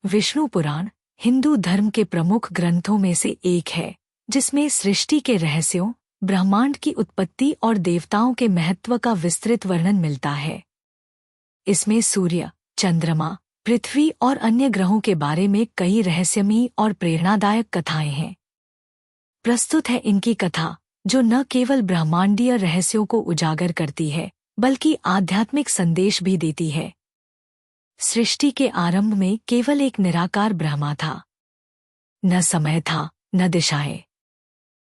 विष्णु पुराण हिंदू धर्म के प्रमुख ग्रंथों में से एक है, जिसमें सृष्टि के रहस्यों, ब्रह्मांड की उत्पत्ति और देवताओं के महत्व का विस्तृत वर्णन मिलता है। इसमें सूर्य, चंद्रमा, पृथ्वी और अन्य ग्रहों के बारे में कई रहस्यमयी और प्रेरणादायक कथाएं हैं। प्रस्तुत है इनकी कथा, जो न केवल ब्रह्मांडीय रहस्यों को उजागर करती है, बल्कि आध्यात्मिक संदेश भी देती है। सृष्टि के आरंभ में केवल एक निराकार ब्रह्मा था। न समय था, न दिशाएं।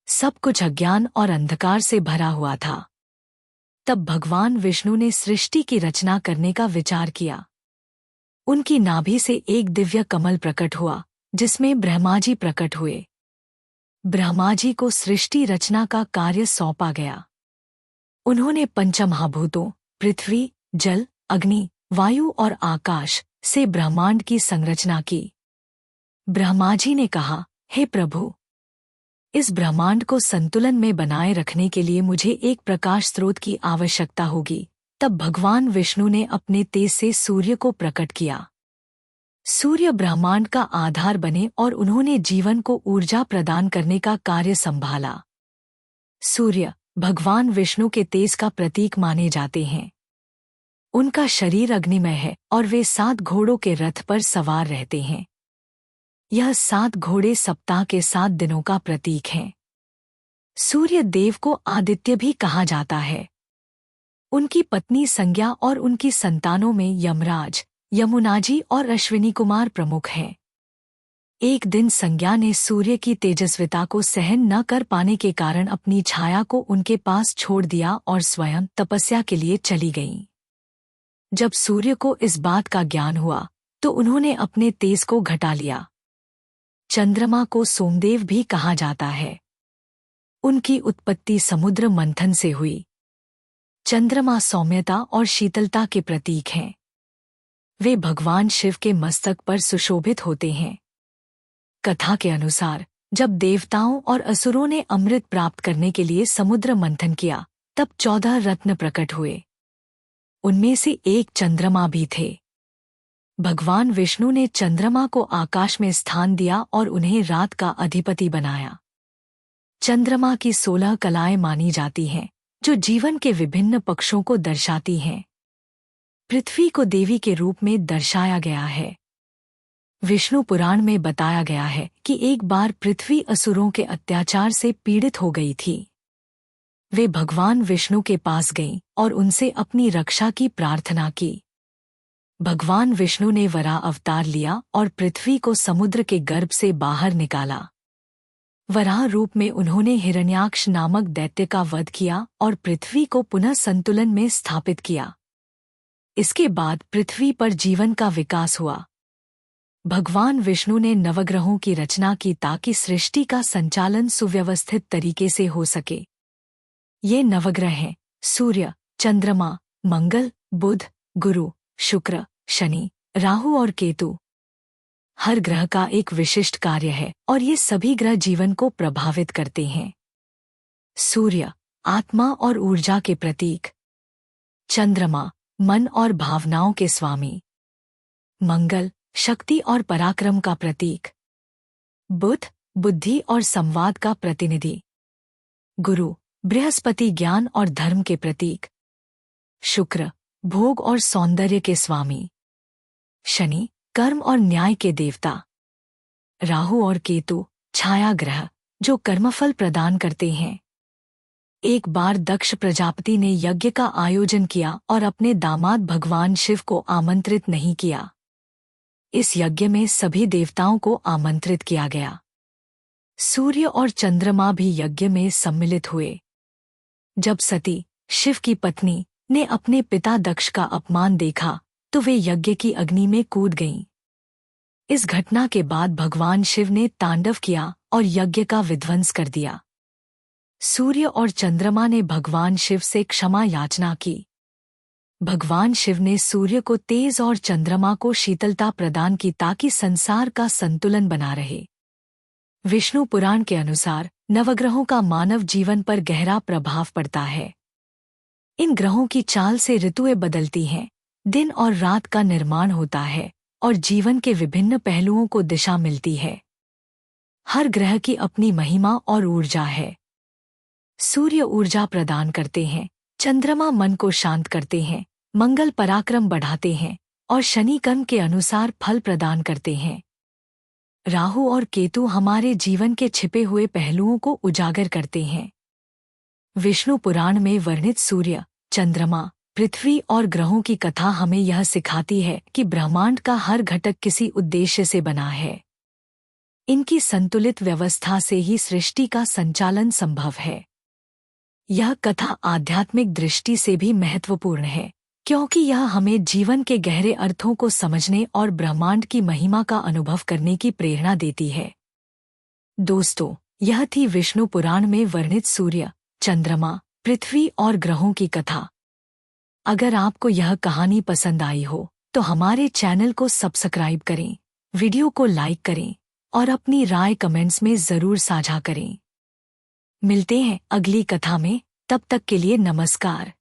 सब कुछ अज्ञान और अंधकार से भरा हुआ था। तब भगवान विष्णु ने सृष्टि की रचना करने का विचार किया। उनकी नाभि से एक दिव्य कमल प्रकट हुआ, जिसमें ब्रह्माजी प्रकट हुए। ब्रह्माजी को सृष्टि रचना का कार्य सौंपा गया। उन्होंने पंचमहाभूतों पृथ्वी, जल, अग्नि, वायु और आकाश से ब्रह्मांड की संरचना की। ब्रह्माजी ने कहा, हे प्रभु, इस ब्रह्मांड को संतुलन में बनाए रखने के लिए मुझे एक प्रकाश स्रोत की आवश्यकता होगी। तब भगवान विष्णु ने अपने तेज से सूर्य को प्रकट किया। सूर्य ब्रह्मांड का आधार बने और उन्होंने जीवन को ऊर्जा प्रदान करने का कार्य संभाला। सूर्य भगवान विष्णु के तेज का प्रतीक माने जाते हैं। उनका शरीर अग्निमय है और वे 7 घोड़ों के रथ पर सवार रहते हैं। यह 7 घोड़े सप्ताह के 7 दिनों का प्रतीक हैं। सूर्य देव को आदित्य भी कहा जाता है। उनकी पत्नी संज्ञा और उनकी संतानों में यमराज, यमुनाजी और अश्विनी कुमार प्रमुख हैं। एक दिन संज्ञा ने सूर्य की तेजस्विता को सहन न कर पाने के कारण अपनी छाया को उनके पास छोड़ दिया और स्वयं तपस्या के लिए चली गईं। जब सूर्य को इस बात का ज्ञान हुआ, तो उन्होंने अपने तेज को घटा लिया। चंद्रमा को सोमदेव भी कहा जाता है। उनकी उत्पत्ति समुद्र मंथन से हुई। चंद्रमा सौम्यता और शीतलता के प्रतीक हैं। वे भगवान शिव के मस्तक पर सुशोभित होते हैं। कथा के अनुसार जब देवताओं और असुरों ने अमृत प्राप्त करने के लिए समुद्र मंथन किया, तब 14 रत्न प्रकट हुए। उनमें से एक चंद्रमा भी थे। भगवान विष्णु ने चंद्रमा को आकाश में स्थान दिया और उन्हें रात का अधिपति बनाया। चंद्रमा की 16 कलाएं मानी जाती हैं, जो जीवन के विभिन्न पक्षों को दर्शाती हैं। पृथ्वी को देवी के रूप में दर्शाया गया है। विष्णु पुराण में बताया गया है कि एक बार पृथ्वी असुरों के अत्याचार से पीड़ित हो गई थी। वे भगवान विष्णु के पास गईं और उनसे अपनी रक्षा की प्रार्थना की। भगवान विष्णु ने वराह अवतार लिया और पृथ्वी को समुद्र के गर्भ से बाहर निकाला। वराह रूप में उन्होंने हिरण्याक्ष नामक दैत्य का वध किया और पृथ्वी को पुनः संतुलन में स्थापित किया। इसके बाद पृथ्वी पर जीवन का विकास हुआ। भगवान विष्णु ने नवग्रहों की रचना की ताकि सृष्टि का संचालन सुव्यवस्थित तरीके से हो सके। ये नवग्रह हैं सूर्य, चंद्रमा, मंगल, बुध, गुरु, शुक्र, शनि, राहु और केतु। हर ग्रह का एक विशिष्ट कार्य है और ये सभी ग्रह जीवन को प्रभावित करते हैं। सूर्य आत्मा और ऊर्जा के प्रतीक। चंद्रमा मन और भावनाओं के स्वामी। मंगल शक्ति और पराक्रम का प्रतीक। बुध बुद्धि और संवाद का प्रतिनिधि। गुरु बृहस्पति ज्ञान और धर्म के प्रतीक। शुक्र भोग और सौंदर्य के स्वामी। शनि कर्म और न्याय के देवता। राहु और केतु छाया ग्रह, जो कर्मफल प्रदान करते हैं। एक बार दक्ष प्रजापति ने यज्ञ का आयोजन किया और अपने दामाद भगवान शिव को आमंत्रित नहीं किया। इस यज्ञ में सभी देवताओं को आमंत्रित किया गया। सूर्य और चंद्रमा भी यज्ञ में सम्मिलित हुए। जब सती, शिव की पत्नी, ने अपने पिता दक्ष का अपमान देखा, तो वे यज्ञ की अग्नि में कूद गईं। इस घटना के बाद भगवान शिव ने तांडव किया और यज्ञ का विध्वंस कर दिया। सूर्य और चंद्रमा ने भगवान शिव से क्षमा याचना की। भगवान शिव ने सूर्य को तेज और चंद्रमा को शीतलता प्रदान की ताकि संसार का संतुलन बना रहे। विष्णु पुराण के अनुसार नवग्रहों का मानव जीवन पर गहरा प्रभाव पड़ता है। इन ग्रहों की चाल से ऋतुएं बदलती हैं, दिन और रात का निर्माण होता है और जीवन के विभिन्न पहलुओं को दिशा मिलती है। हर ग्रह की अपनी महिमा और ऊर्जा है। सूर्य ऊर्जा प्रदान करते हैं, चंद्रमा मन को शांत करते हैं, मंगल पराक्रम बढ़ाते हैं और शनि कर्म के अनुसार फल प्रदान करते हैं। राहु और केतु हमारे जीवन के छिपे हुए पहलुओं को उजागर करते हैं। विष्णु पुराण में वर्णित सूर्य, चंद्रमा, पृथ्वी और ग्रहों की कथा हमें यह सिखाती है कि ब्रह्मांड का हर घटक किसी उद्देश्य से बना है। इनकी संतुलित व्यवस्था से ही सृष्टि का संचालन संभव है। यह कथा आध्यात्मिक दृष्टि से भी महत्वपूर्ण है, क्योंकि यह हमें जीवन के गहरे अर्थों को समझने और ब्रह्मांड की महिमा का अनुभव करने की प्रेरणा देती है। दोस्तों, यह थी विष्णु पुराण में वर्णित सूर्य, चंद्रमा, पृथ्वी और ग्रहों की कथा। अगर आपको यह कहानी पसंद आई हो तो हमारे चैनल को सब्सक्राइब करें, वीडियो को लाइक करें और अपनी राय कमेंट्स में जरूर साझा करें। मिलते हैं अगली कथा में, तब तक के लिए नमस्कार।